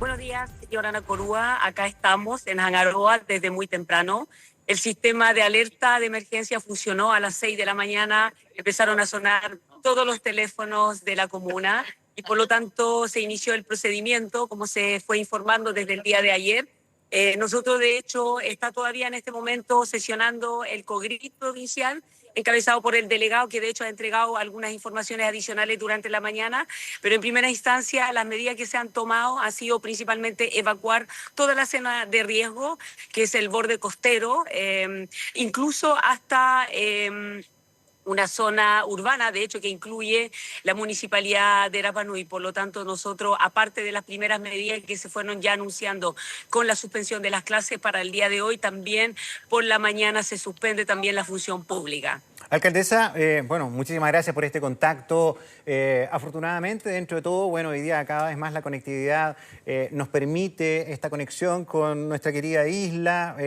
Buenos días, Yorana Corúa. Acá estamos en Hangaroa desde muy temprano. El sistema de alerta de emergencia funcionó a las 6 de la mañana. Empezaron a sonar todos los teléfonos de la comuna y por lo tanto se inició el procedimiento, como se fue informando desde el día de ayer. Nosotros, de hecho, está todavía en este momento sesionando el COGRIT provincial, encabezado por el delegado, que de hecho ha entregado algunas informaciones adicionales durante la mañana, pero en primera instancia las medidas que se han tomado han sido principalmente evacuar toda la zona de riesgo, que es el borde costero, incluso hasta una zona urbana, de hecho, que incluye la municipalidad de Rapa Nui. Por lo tanto, nosotros, aparte de las primeras medidas que se fueron ya anunciando con la suspensión de las clases para el día de hoy, también por la mañana se suspende también la función pública. Alcaldesa, bueno, muchísimas gracias por este contacto. Afortunadamente, dentro de todo, bueno, hoy día cada vez más la conectividad nos permite esta conexión con nuestra querida isla.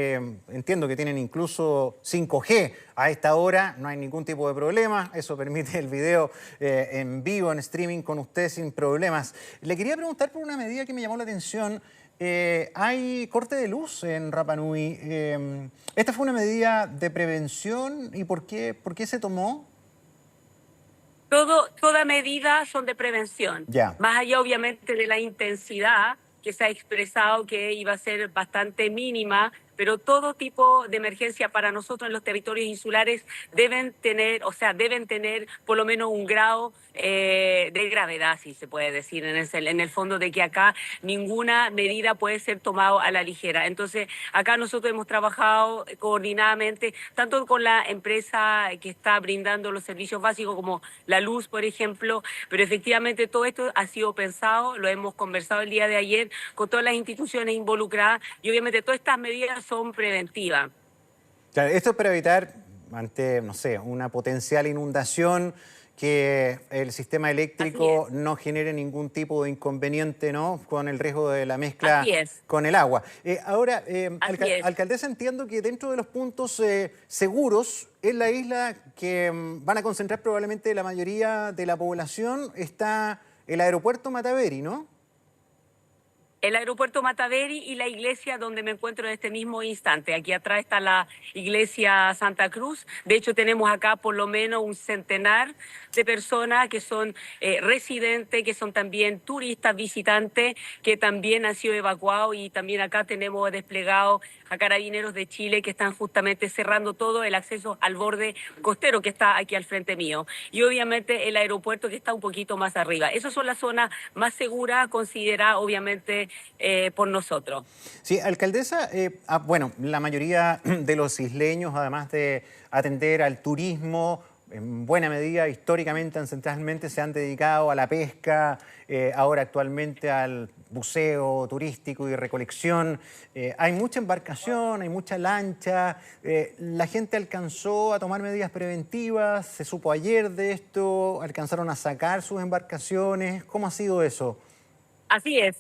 Entiendo que tienen incluso 5G a esta hora, no hay ningún tipo de problema. Eso permite el video en vivo, en streaming con usted sin problemas. Le quería preguntar por una medida que me llamó la atención. Hay corte de luz en Rapa Nui. ¿Esta fue una medida de prevención y por qué se tomó? Toda medida son de prevención, Ya. más allá obviamente de la intensidad que se ha expresado que iba a ser bastante mínima, pero todo tipo de emergencia para nosotros en los territorios insulares deben tener por lo menos un grado de gravedad, si se puede decir, en el fondo de que acá ninguna medida puede ser tomada a la ligera. Entonces, acá nosotros hemos trabajado coordinadamente, tanto con la empresa que está brindando los servicios básicos como la luz, por ejemplo, pero efectivamente todo esto ha sido pensado, lo hemos conversado el día de ayer con todas las instituciones involucradas y obviamente todas estas medidas son preventivas. Claro, esto es para evitar, ante, no sé, una potencial inundación, que el sistema eléctrico no genere ningún tipo de inconveniente, ¿no?, con el riesgo de la mezcla Así es. con el agua. Ahora, Así es. alcaldesa, entiendo que dentro de los puntos seguros en la isla que van a concentrar probablemente la mayoría de la población está el aeropuerto Mataveri, ¿no? El aeropuerto Mataveri y la iglesia donde me encuentro en este mismo instante. Aquí atrás está la iglesia Santa Cruz. De hecho, tenemos acá por lo menos un centenar de personas que son residentes, que son también turistas, visitantes, que también han sido evacuados y también acá tenemos desplegados a carabineros de Chile que están justamente cerrando todo el acceso al borde costero que está aquí al frente mío. Y obviamente el aeropuerto que está un poquito más arriba. Esas son las zonas más seguras, consideradas obviamente por nosotros. Sí, alcaldesa, bueno, la mayoría de los isleños, además de atender al turismo, en buena medida, históricamente, ancestralmente, se han dedicado a la pesca, ahora actualmente al buceo turístico y recolección. Hay mucha embarcación, hay mucha lancha. La gente alcanzó a tomar medidas preventivas, se supo ayer de esto, alcanzaron a sacar sus embarcaciones. ¿Cómo ha sido eso? Así es.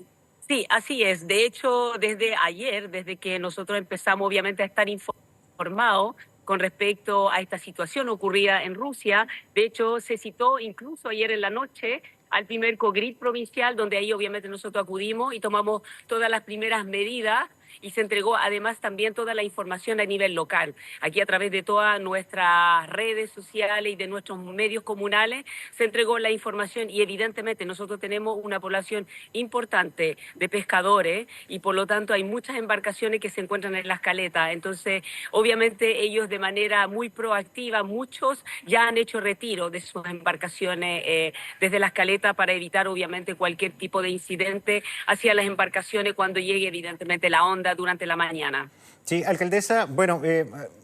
Sí, así es. De hecho, desde ayer, desde que nosotros empezamos obviamente a estar informados con respecto a esta situación ocurrida en Rusia, de hecho se citó incluso ayer en la noche al primer COGRIT provincial, donde ahí obviamente nosotros acudimos y tomamos todas las primeras medidas y se entregó además también toda la información a nivel local. Aquí a través de todas nuestras redes sociales y de nuestros medios comunales se entregó la información y evidentemente nosotros tenemos una población importante de pescadores y por lo tanto hay muchas embarcaciones que se encuentran en las caletas. Entonces, obviamente ellos de manera muy proactiva, muchos ya han hecho retiro de sus embarcaciones desde las caletas para evitar obviamente cualquier tipo de incidente hacia las embarcaciones cuando llegue evidentemente la onda durante la mañana. Sí, alcaldesa, bueno,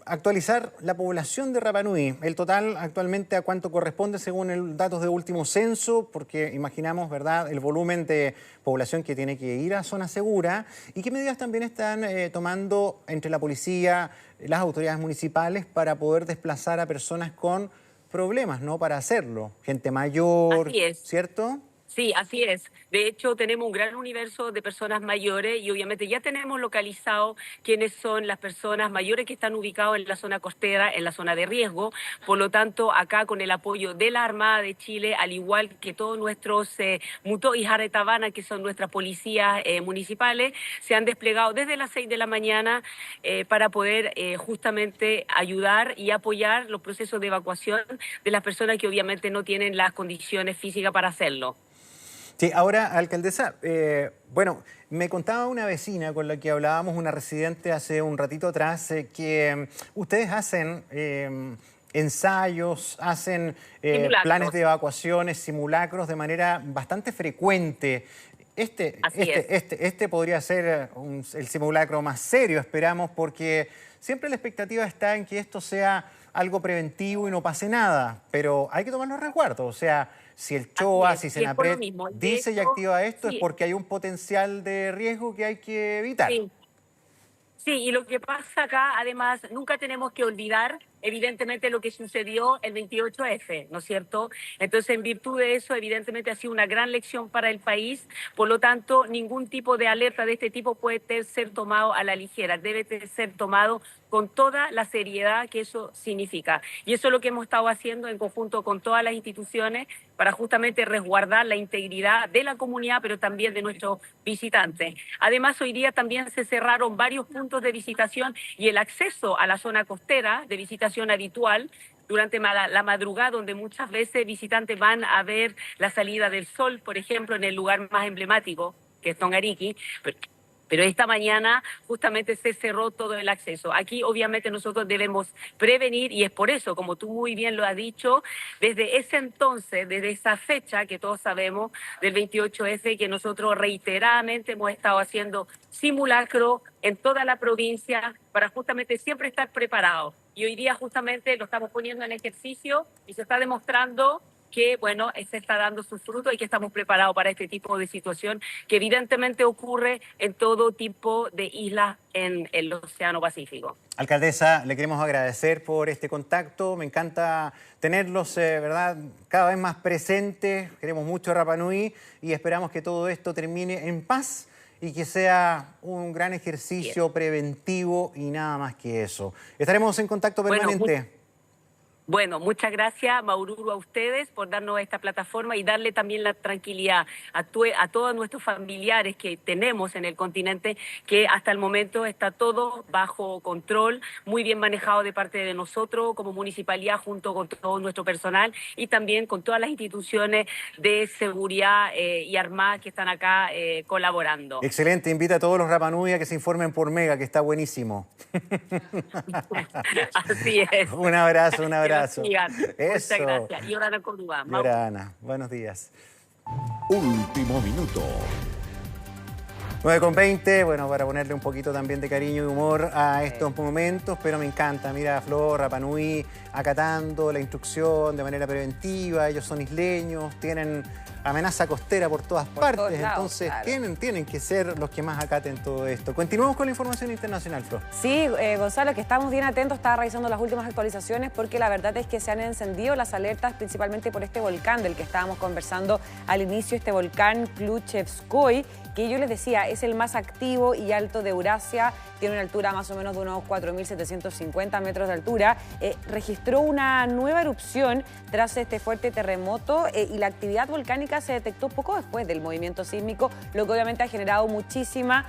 actualizar la población de Rapa Nui, el total actualmente a cuánto corresponde según el datos de último censo, porque imaginamos, ¿verdad?, el volumen de población que tiene que ir a zona segura, y qué medidas también están tomando entre la policía, las autoridades municipales para poder desplazar a personas con problemas, ¿no?, para hacerlo, gente mayor, Así es. ¿cierto? Sí, así es. De hecho, tenemos un gran universo de personas mayores y obviamente ya tenemos localizado quiénes son las personas mayores que están ubicados en la zona costera, en la zona de riesgo. Por lo tanto, acá con el apoyo de la Armada de Chile, al igual que todos nuestros Muto y Jaretabana, que son nuestras policías municipales, se han desplegado desde las 6 de la mañana para poder justamente ayudar y apoyar los procesos de evacuación de las personas que obviamente no tienen las condiciones físicas para hacerlo. Sí, ahora, alcaldesa, bueno, me contaba una vecina con la que hablábamos, una residente hace un ratito atrás, que ustedes hacen ensayos, hacen planes de evacuaciones, simulacros de manera bastante frecuente. Este podría ser el simulacro más serio, esperamos, porque siempre la expectativa está en que esto sea algo preventivo y no pase nada, pero hay que tomar los resguardos, o sea, si el CHOA, si Senapred dice y activa esto, es porque hay un potencial de riesgo que hay que evitar. Sí. Sí, y lo que pasa acá, además, nunca tenemos que olvidar, evidentemente, lo que sucedió el 28F, ¿no es cierto? Entonces, en virtud de eso, evidentemente, ha sido una gran lección para el país. Por lo tanto, ningún tipo de alerta de este tipo puede ser tomado a la ligera. Debe ser tomado con toda la seriedad que eso significa. Y eso es lo que hemos estado haciendo en conjunto con todas las instituciones para justamente resguardar la integridad de la comunidad, pero también de nuestros visitantes. Además, hoy día también se cerraron varios puntos de visitación y el acceso a la zona costera de visitación habitual durante la madrugada, donde muchas veces visitantes van a ver la salida del sol, por ejemplo, en el lugar más emblemático, que es Tongariki. Pero esta mañana justamente se cerró todo el acceso. Aquí obviamente nosotros debemos prevenir y es por eso, como tú muy bien lo has dicho, desde ese entonces, desde esa fecha que todos sabemos, del 28F, que nosotros reiteradamente hemos estado haciendo simulacro en toda la provincia para justamente siempre estar preparados. Y hoy día justamente lo estamos poniendo en ejercicio y se está demostrando que, bueno, se está dando sus frutos y que estamos preparados para este tipo de situación que evidentemente ocurre en todo tipo de islas en el Océano Pacífico. Alcaldesa, le queremos agradecer por este contacto. Me encanta tenerlos, ¿verdad?, cada vez más presentes. Queremos mucho Rapa Nui y esperamos que todo esto termine en paz y que sea un gran ejercicio preventivo y nada más que eso. Estaremos en contacto permanente. Bueno, muchas gracias, Maururu, a ustedes por darnos esta plataforma y darle también la tranquilidad a todos nuestros familiares que tenemos en el continente, que hasta el momento está todo bajo control, muy bien manejado de parte de nosotros como municipalidad junto con todo nuestro personal y también con todas las instituciones de seguridad y armadas que están acá colaborando. Excelente, invita a todos los Rapa Nui a que se informen por Mega, que está buenísimo. Así es. Un abrazo, un abrazo. Eso. Muchas gracias. Y Orana Córdoba. Y Orana, buenos días. Último minuto. 9:20, bueno, para ponerle un poquito también de cariño y humor a estos momentos, pero me encanta, mira, Flor, Rapa Nui, acatando la instrucción de manera preventiva, ellos son isleños, tienen amenaza costera por todas partes, entonces claro, tienen que ser los que más acaten todo esto. Continuamos con la información internacional, Flor. Sí, Gonzalo, que estamos bien atentos, estaba revisando las últimas actualizaciones porque la verdad es que se han encendido las alertas principalmente por este volcán del que estábamos conversando al inicio, este volcán Kluchevskoy, que yo les decía, es el más activo y alto de Eurasia, tiene una altura más o menos de unos 4.750 metros de altura, registró una nueva erupción tras este fuerte terremoto y la actividad volcánica se detectó poco después del movimiento sísmico, lo que obviamente ha generado muchísima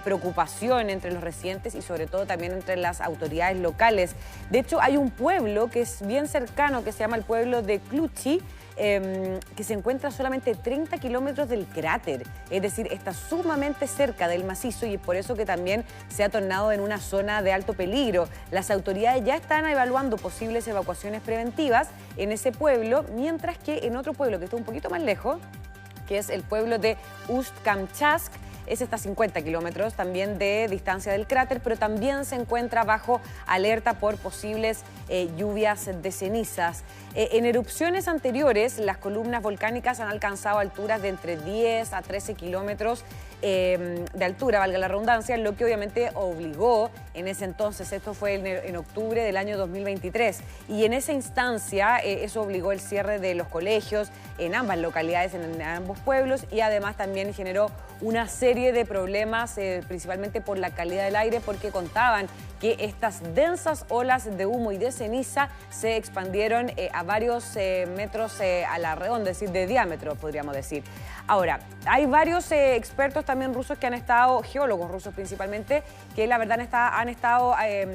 preocupación entre los residentes y sobre todo también entre las autoridades locales. De hecho, hay un pueblo que es bien cercano, que se llama el pueblo de Kluchi, que se encuentra a solamente 30 kilómetros del cráter, es decir, está sumamente cerca del macizo y es por eso que también se ha tornado en una zona de alto peligro. Las autoridades ya están evaluando posibles evacuaciones preventivas en ese pueblo, mientras que en otro pueblo que está un poquito más lejos, que es el pueblo de Ust-Kamchask, ese está a 50 kilómetros también de distancia del cráter, pero también se encuentra bajo alerta por posibles lluvias de cenizas. En erupciones anteriores, las columnas volcánicas han alcanzado alturas de entre 10 a 13 kilómetros de altura, valga la redundancia, lo que obviamente obligó en ese entonces, esto fue en octubre del año 2023, y en esa instancia eso obligó el cierre de los colegios en ambas localidades, en ambos pueblos, y además también generó una serie de problemas, principalmente por la calidad del aire, porque contaban que estas densas olas de humo y de ceniza se expandieron a varios metros a la redonda, es decir, de diámetro, podríamos decir. Ahora, hay varios expertos también rusos que han estado, geólogos rusos principalmente, que la verdad han estado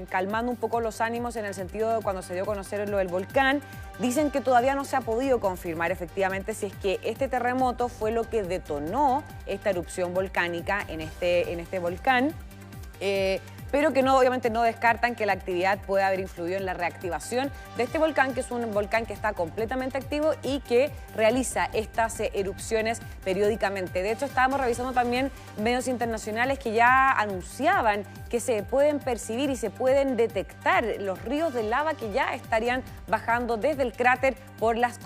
calmando un poco los ánimos en el sentido de cuando se dio a conocer lo del volcán. Dicen que todavía no se ha podido confirmar efectivamente si es que este terremoto fue lo que detonó esta erupción volcánica en este volcán. Pero que no, obviamente no descartan que la actividad pueda haber influido en la reactivación de este volcán, que es un volcán que está completamente activo y que realiza estas erupciones periódicamente. De hecho, estábamos revisando también medios internacionales que ya anunciaban que se pueden percibir y se pueden detectar los ríos de lava que ya estarían bajando desde el cráter por las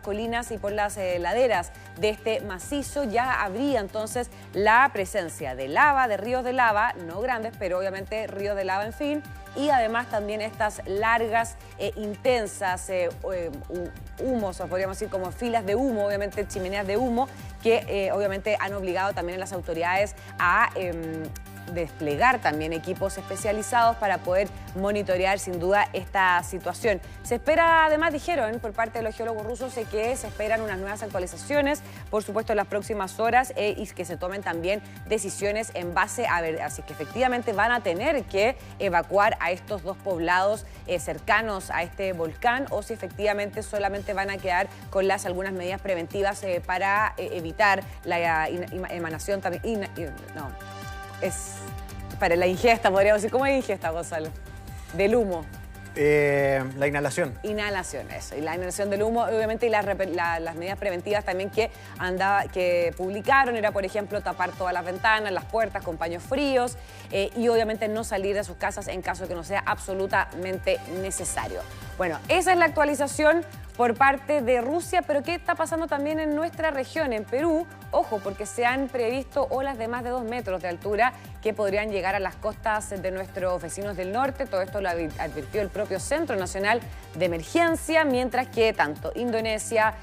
colinas y por las laderas de este macizo. Ya habría entonces la presencia de lava, de ríos de lava, no grandes, pero obviamente ríos de lava, en fin, y además también estas largas, intensas humos, o podríamos decir como filas de humo, obviamente chimeneas de humo, que obviamente han obligado también a las autoridades a desplegar también equipos especializados para poder monitorear sin duda esta situación. Se espera, además dijeron por parte de los geólogos rusos que se esperan unas nuevas actualizaciones, por supuesto en las próximas horas, y que se tomen también decisiones en base a ver, así que efectivamente van a tener que evacuar a estos dos poblados cercanos a este volcán, o si efectivamente solamente van a quedar con algunas medidas preventivas para evitar la emanación también, es para la ingesta, podríamos decir. ¿Cómo es ingesta, Gonzalo? Del humo. La inhalación. Inhalación, eso. Y la inhalación del humo, obviamente, y las medidas preventivas también que publicaron era, por ejemplo, tapar todas las ventanas, las puertas con paños fríos y obviamente no salir de sus casas en caso de que no sea absolutamente necesario. Bueno, esa es la actualización por parte de Rusia, pero ¿qué está pasando también en nuestra región, en Perú? Ojo, porque se han previsto olas de más de 2 metros de altura que podrían llegar a las costas de nuestros vecinos del norte. Todo esto lo advirtió el propio Centro Nacional de Emergencia, mientras que tanto Indonesia,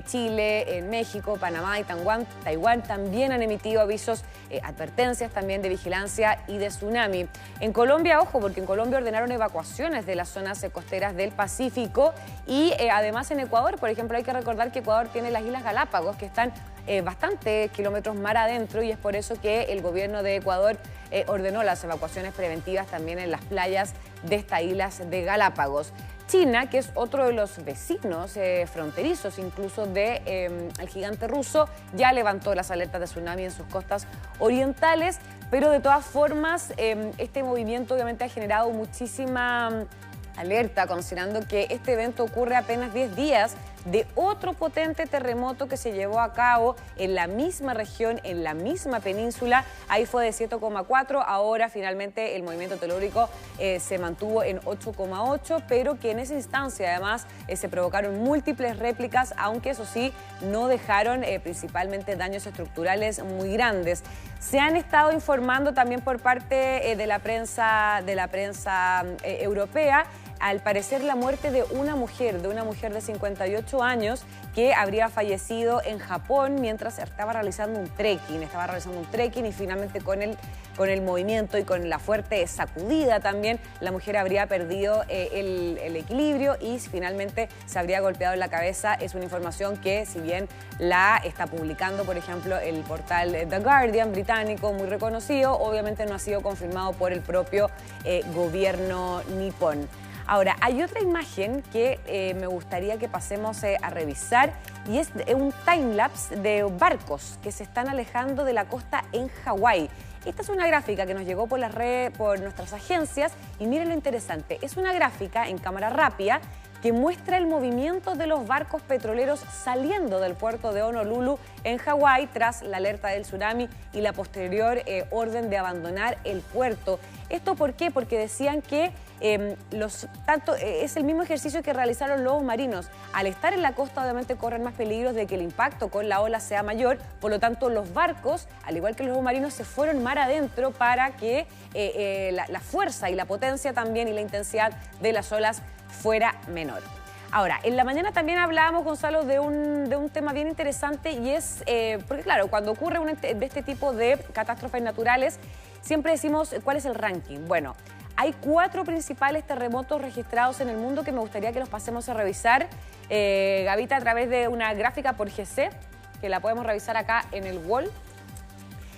Chile, México, Panamá y Taiwán también han emitido avisos, advertencias también de vigilancia y de tsunami. En Colombia, ojo, porque en Colombia ordenaron evacuaciones de las zonas costeras del Pacífico y además en Ecuador, por ejemplo, hay que recordar que Ecuador tiene las Islas Galápagos, que están bastantes kilómetros mar adentro, y es por eso que el gobierno de Ecuador ordenó las evacuaciones preventivas también en las playas de estas islas de Galápagos. China, que es otro de los vecinos fronterizos incluso del gigante ruso, ya levantó las alertas de tsunami en sus costas orientales, pero de todas formas este movimiento obviamente ha generado muchísima alerta, considerando que este evento ocurre apenas 10 días de otro potente terremoto que se llevó a cabo en la misma región, en la misma península. Ahí fue de 7,4, ahora finalmente el movimiento telúrico se mantuvo en 8,8, pero que en esa instancia además se provocaron múltiples réplicas, aunque eso sí, no dejaron principalmente daños estructurales muy grandes. Se han estado informando también por parte de la prensa europea, al parecer la muerte de una mujer de 58 años que habría fallecido en Japón mientras estaba realizando un trekking. Y finalmente con el movimiento y con la fuerte sacudida también, la mujer habría perdido el equilibrio y finalmente se habría golpeado en la cabeza. Es una información que, si bien la está publicando, por ejemplo, el portal The Guardian británico, muy reconocido, obviamente no ha sido confirmado por el propio gobierno nipón. Ahora, hay otra imagen que me gustaría que pasemos a revisar, y es un timelapse de barcos que se están alejando de la costa en Hawái. Esta es una gráfica que nos llegó por las redes, por nuestras agencias, y miren lo interesante, es una gráfica en cámara rápida que muestra el movimiento de los barcos petroleros saliendo del puerto de Honolulu en Hawái tras la alerta del tsunami y la posterior orden de abandonar el puerto. ¿Esto por qué? Porque decían que es el mismo ejercicio que realizaron lobos marinos. Al estar en la costa, obviamente corren más peligros de que el impacto con la ola sea mayor, por lo tanto los barcos, al igual que los lobos marinos, se fueron mar adentro para que la fuerza y la potencia también y la intensidad de las olas fuera menor. Ahora, en la mañana también hablábamos, Gonzalo, de un tema bien interesante y es, porque claro, cuando ocurre de este tipo de catástrofes naturales, siempre decimos cuál es el ranking. Bueno, hay 4 principales terremotos registrados en el mundo que me gustaría que los pasemos a revisar, Gavita, a través de una gráfica por GC, que la podemos revisar acá en el wall,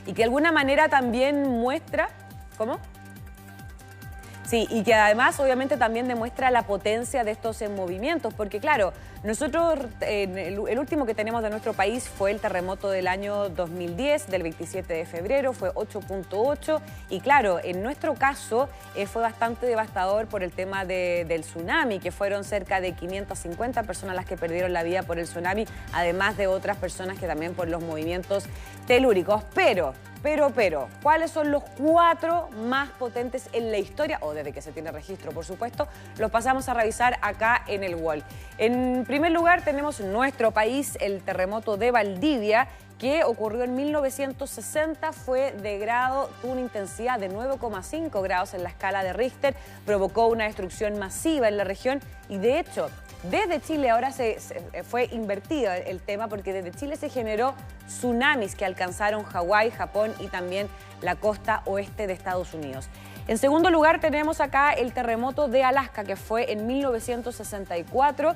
y que de alguna manera también muestra... ¿Cómo? Sí, y que además obviamente también demuestra la potencia de estos movimientos, porque claro, nosotros el último que tenemos de nuestro país fue el terremoto del año 2010, del 27 de febrero, fue 8.8, y claro, en nuestro caso fue bastante devastador por el tema del tsunami, que fueron cerca de 550 personas las que perdieron la vida por el tsunami, además de otras personas que también por los movimientos telúricos. Pero, ¿cuáles son los 4 más potentes en la historia? O desde que se tiene registro, por supuesto, los pasamos a revisar acá en el wall. En primer lugar tenemos nuestro país, el terremoto de Valdivia, que ocurrió en 1960, tuvo una intensidad de 9,5 grados en la escala de Richter, provocó una destrucción masiva en la región y de hecho, desde Chile ahora fue invertido el tema porque desde Chile se generó tsunamis que alcanzaron Hawái, Japón y también la costa oeste de Estados Unidos. En segundo lugar tenemos acá el terremoto de Alaska que fue en 1964.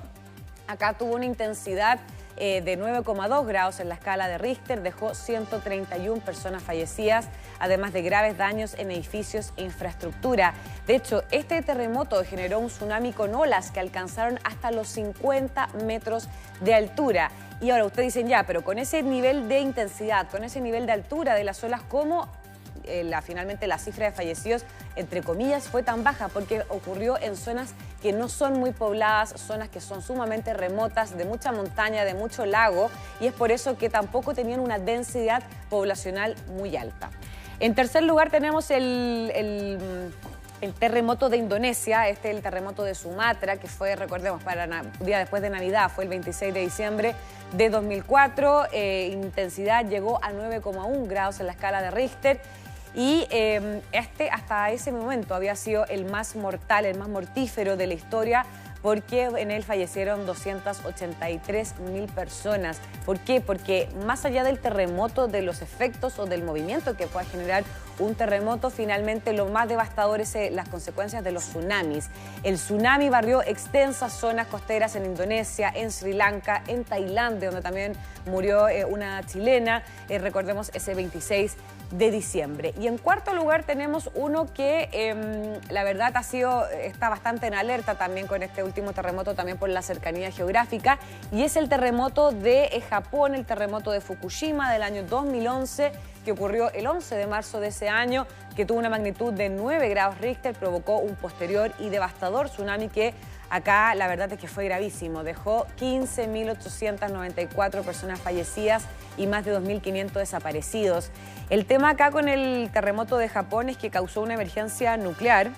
Acá tuvo una intensidad de 9,2 grados en la escala de Richter, dejó 131 personas fallecidas, además de graves daños en edificios e infraestructura. De hecho, este terremoto generó un tsunami con olas que alcanzaron hasta los 50 metros de altura. Y ahora ustedes dicen, ya, pero con ese nivel de intensidad, con ese nivel de altura de las olas, ¿cómo finalmente la cifra de fallecidos, entre comillas, fue tan baja? Porque ocurrió en zonas que no son muy pobladas, zonas que son sumamente remotas, de mucha montaña, de mucho lago, y es por eso que tampoco tenían una densidad poblacional muy alta. En tercer lugar tenemos el terremoto de Indonesia, el terremoto de Sumatra, que fue, recordemos, día después de Navidad, fue el 26 de diciembre de 2004, intensidad llegó a 9,1 grados en la escala de Richter, y hasta ese momento había sido el más mortal, el más mortífero de la historia, porque en él fallecieron 283.000 personas. ¿Por qué? Porque más allá del terremoto, de los efectos o del movimiento que pueda generar un terremoto, finalmente lo más devastador es las consecuencias de los tsunamis. El tsunami barrió extensas zonas costeras en Indonesia, en Sri Lanka, en Tailandia, donde también murió una chilena, recordemos ese 26 de diciembre. Y en cuarto lugar tenemos uno que la verdad está bastante en alerta también con este último terremoto, también por la cercanía geográfica, y es el terremoto de Japón, el terremoto de Fukushima del año 2011, que ocurrió el 11 de marzo de ese año, que tuvo una magnitud de 9 grados Richter, provocó un posterior y devastador tsunami que acá la verdad es que fue gravísimo. Dejó 15.894 personas fallecidas y más de 2.500 desaparecidos. El tema acá con el terremoto de Japón es que causó una emergencia nuclear.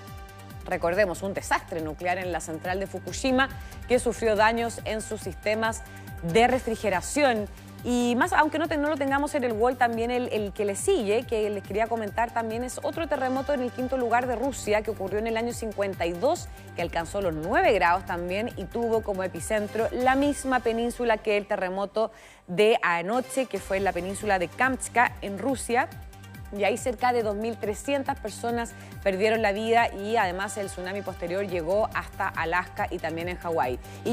Recordemos, un desastre nuclear en la central de Fukushima que sufrió daños en sus sistemas de refrigeración. Y más, aunque no lo tengamos en el wall, también el que le sigue, que les quería comentar también, es otro terremoto en el quinto lugar de Rusia, que ocurrió en el año 52, que alcanzó los 9 grados también y tuvo como epicentro la misma península que el terremoto de anoche, que fue en la península de Kamchatka, en Rusia. Y ahí cerca de 2.300 personas perdieron la vida y además el tsunami posterior llegó hasta Alaska y también en Hawái.